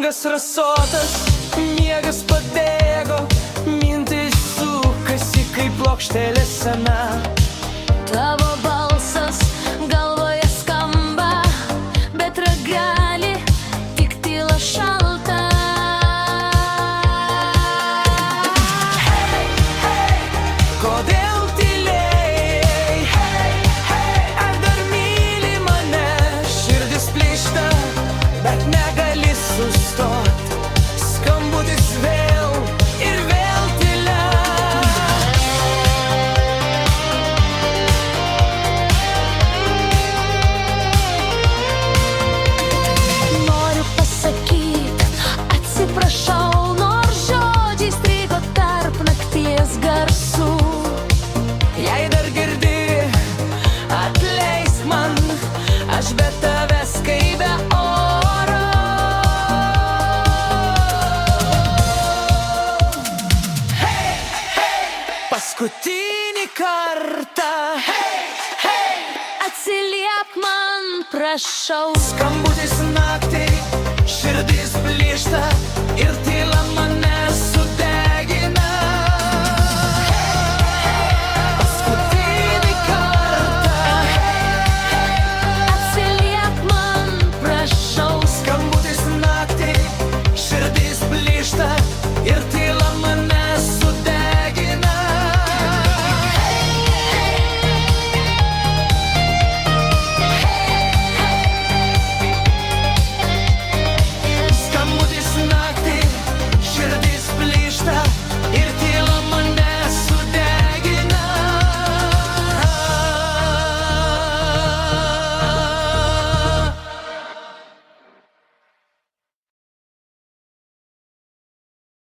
Langas rasotas, miegas pabėgo, mintis sukasi kaip plokštelė sena. Tavo balsas galvoje skamba, bet ragali tik tyla šalta. Hey, hey, kodėl tylėjai? Hey, hey, ar dar myli mane? Širdis plyšta, bet negali sustot. Skambutis vėl ir vėl tyla. Noriu pasakyt, atsiprašau, nors žodžiai strigo tarp nakties garsų. Jei dar girdi, atleisk man, aš be tavęs kaip be oro. Hey, hey, paskutinį kartą. Hey, hey, Atsiliepk man, prašau. skambutis naktį.